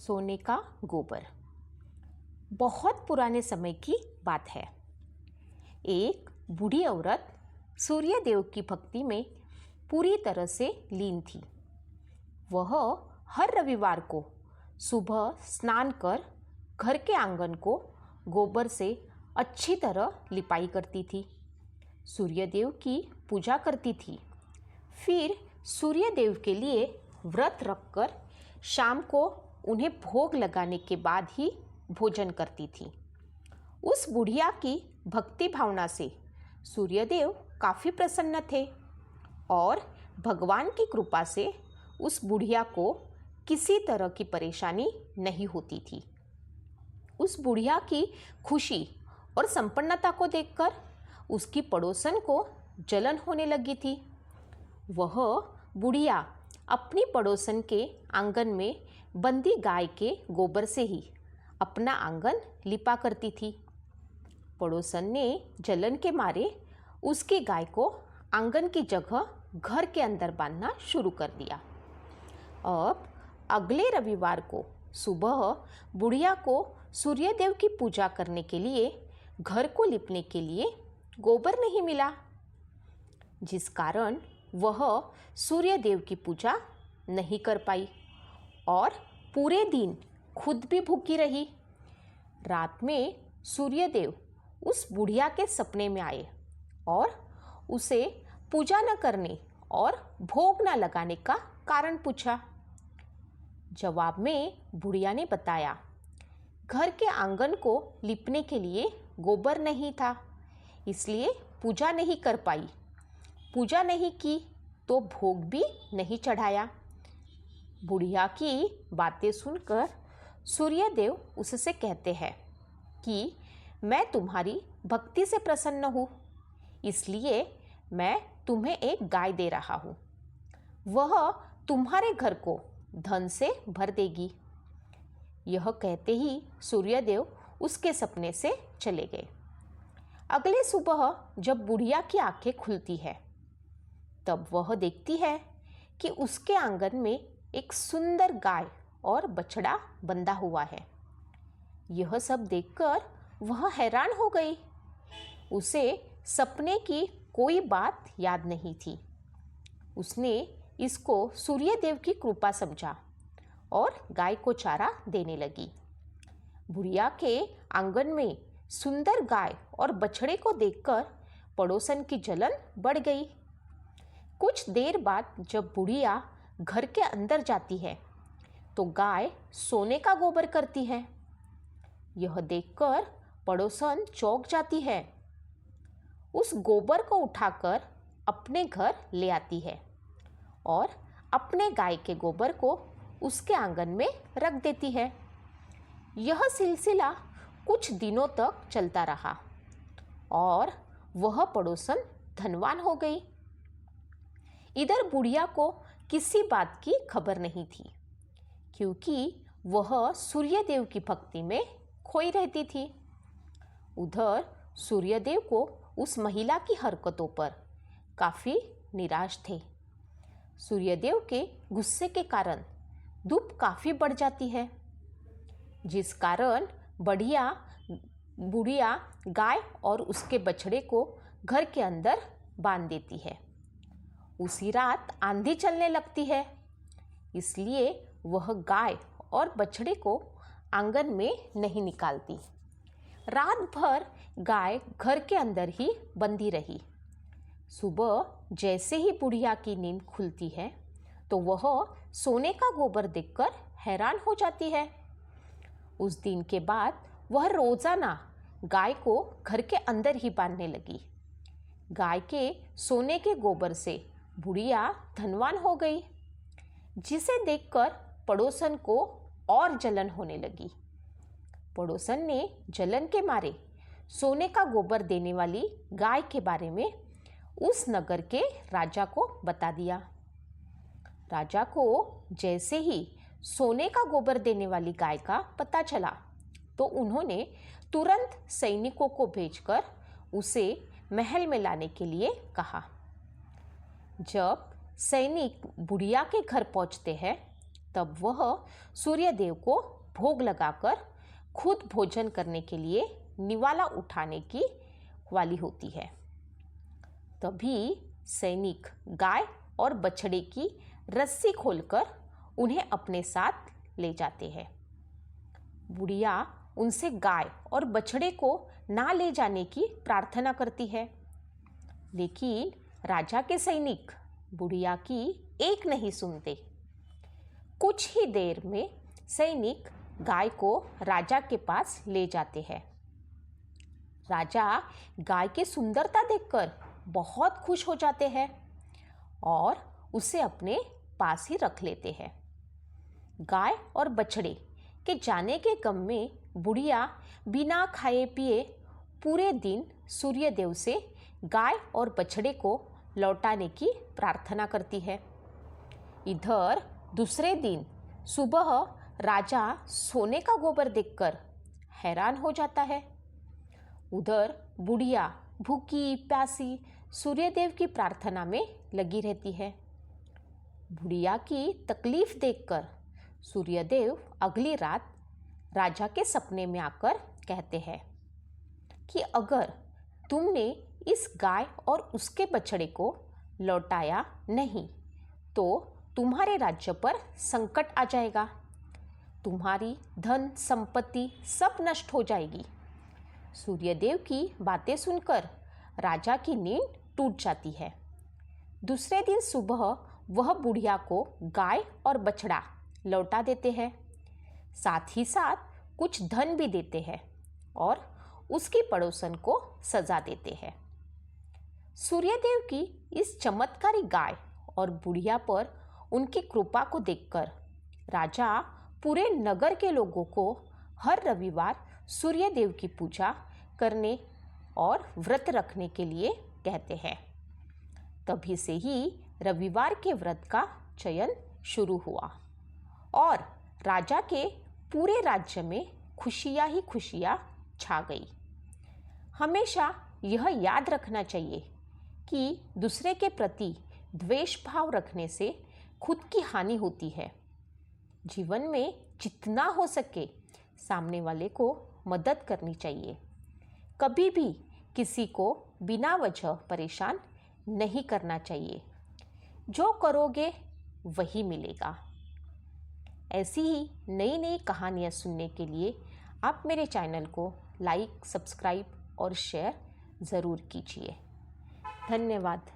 सोने का गोबर। बहुत पुराने समय की बात है। एक बूढ़ी औरत सूर्य देव की भक्ति में पूरी तरह से लीन थी। वह हर रविवार को सुबह स्नान कर घर के आंगन को गोबर से अच्छी तरह लिपाई करती थी। सूर्य देव की पूजा करती थी। फिर सूर्य देव के लिए व्रत रखकर शाम को उन्हें भोग लगाने के बाद ही भोजन करती थी। उस बुढ़िया की भक्ति भावना से सूर्यदेव काफ़ी प्रसन्न थे और भगवान की कृपा से उस बुढ़िया को किसी तरह की परेशानी नहीं होती थी। उस बुढ़िया की खुशी और संपन्नता को देखकर उसकी पड़ोसन को जलन होने लगी थी। वह बुढ़िया अपनी पड़ोसन के आंगन में बंदी गाय के गोबर से ही अपना आंगन लिपा करती थी। पड़ोसन ने जलन के मारे उसकी गाय को आंगन की जगह घर के अंदर बांधना शुरू कर दिया। अब अगले रविवार को सुबह बुढ़िया को सूर्यदेव की पूजा करने के लिए घर को लिपने के लिए गोबर नहीं मिला, जिस कारण वह सूर्यदेव की पूजा नहीं कर पाई और पूरे दिन खुद भी भूखी रही। रात में सूर्यदेव उस बुढ़िया के सपने में आए और उसे पूजा न करने और भोग न लगाने का कारण पूछा। जवाब में बुढ़िया ने बताया, घर के आंगन को लिपने के लिए गोबर नहीं था, इसलिए पूजा नहीं कर पाई। पूजा नहीं की तो भोग भी नहीं चढ़ाया। बुढ़िया की बातें सुनकर सूर्यदेव उससे कहते हैं कि मैं तुम्हारी भक्ति से प्रसन्न हूँ, इसलिए मैं तुम्हें एक गाय दे रहा हूँ। वह तुम्हारे घर को धन से भर देगी। यह कहते ही सूर्यदेव उसके सपने से चले गए। अगले सुबह जब बुढ़िया की आंखें खुलती है तब वह देखती है कि उसके आंगन में एक सुंदर गाय और बछड़ा बंधा हुआ है। यह सब देखकर वह हैरान हो गई। उसे सपने की कोई बात याद नहीं थी। उसने इसको सूर्यदेव की कृपा समझा और गाय को चारा देने लगी। बुढ़िया के आंगन में सुंदर गाय और बछड़े को देखकर पड़ोसन की जलन बढ़ गई। कुछ देर बाद जब बुढ़िया घर के अंदर जाती है तो गाय सोने का गोबर करती है। यह देखकर पड़ोसन चौंक जाती है। उस गोबर को उठाकर अपने घर ले आती है और अपने गाय के गोबर को उसके आंगन में रख देती है। यह सिलसिला कुछ दिनों तक चलता रहा और वह पड़ोसन धनवान हो गई। इधर बुढ़िया को किसी बात की खबर नहीं थी, क्योंकि वह सूर्यदेव की भक्ति में खोई रहती थी। उधर सूर्यदेव को उस महिला की हरकतों पर काफ़ी निराश थे। सूर्यदेव के गुस्से के कारण धूप काफ़ी बढ़ जाती है, जिस कारण बुढ़िया गाय और उसके बछड़े को घर के अंदर बांध देती है। उसी रात आंधी चलने लगती है, इसलिए वह गाय और बछड़े को आंगन में नहीं निकालती। रात भर गाय घर के अंदर ही बंधी रही। सुबह जैसे ही बुढ़िया की नींद खुलती है तो वह सोने का गोबर देखकर हैरान हो जाती है। उस दिन के बाद वह रोजाना गाय को घर के अंदर ही बांधने लगी। गाय के सोने के गोबर से बुढ़िया धनवान हो गई, जिसे देखकर पड़ोसन को और जलन होने लगी। पड़ोसन ने जलन के मारे सोने का गोबर देने वाली गाय के बारे में उस नगर के राजा को बता दिया। राजा को जैसे ही सोने का गोबर देने वाली गाय का पता चला तो उन्होंने तुरंत सैनिकों को भेजकर उसे महल में लाने के लिए कहा। जब सैनिक बुढ़िया के घर पहुंचते हैं तब वह सूर्यदेव को भोग लगाकर खुद भोजन करने के लिए निवाला उठाने की वाली होती है। तभी सैनिक गाय और बछड़े की रस्सी खोलकर उन्हें अपने साथ ले जाते हैं। बुढ़िया उनसे गाय और बछड़े को ना ले जाने की प्रार्थना करती है, लेकिन राजा के सैनिक बुढ़िया की एक नहीं सुनते। कुछ ही देर में सैनिक गाय को राजा के पास ले जाते हैं। राजा गाय की सुंदरता देखकर बहुत खुश हो जाते हैं और उसे अपने पास ही रख लेते हैं। गाय और बछड़े के जाने के गम में बुढ़िया बिना खाए पिए पूरे दिन सूर्यदेव से गाय और बछड़े को लौटाने की प्रार्थना करती है। इधर दूसरे दिन सुबह राजा सोने का गोबर देखकर हैरान हो जाता है। उधर बुढ़िया भूखी प्यासी सूर्यदेव की प्रार्थना में लगी रहती है। बुढ़िया की तकलीफ देखकर सूर्यदेव अगली रात राजा के सपने में आकर कहते हैं कि अगर तुमने इस गाय और उसके बछड़े को लौटाया नहीं तो तुम्हारे राज्य पर संकट आ जाएगा, तुम्हारी धन संपत्ति सब नष्ट हो जाएगी। सूर्यदेव की बातें सुनकर राजा की नींद टूट जाती है। दूसरे दिन सुबह वह बुढ़िया को गाय और बछड़ा लौटा देते हैं, साथ ही साथ कुछ धन भी देते हैं और उसकी पड़ोसन को सजा देते हैं। सूर्यदेव की इस चमत्कारी गाय और बुढ़िया पर उनकी कृपा को देखकर राजा पूरे नगर के लोगों को हर रविवार सूर्यदेव की पूजा करने और व्रत रखने के लिए कहते हैं। तभी से ही रविवार के व्रत का चयन शुरू हुआ और राजा के पूरे राज्य में खुशियाँ ही खुशियाँ छा गई। हमेशा यह याद रखना चाहिए कि दूसरे के प्रति द्वेष भाव रखने से खुद की हानि होती है। जीवन में जितना हो सके सामने वाले को मदद करनी चाहिए। कभी भी किसी को बिना वजह परेशान नहीं करना चाहिए। जो करोगे वही मिलेगा। ऐसी ही नई नई कहानियाँ सुनने के लिए आप मेरे चैनल को लाइक, सब्सक्राइब और शेयर ज़रूर कीजिए। धन्यवाद।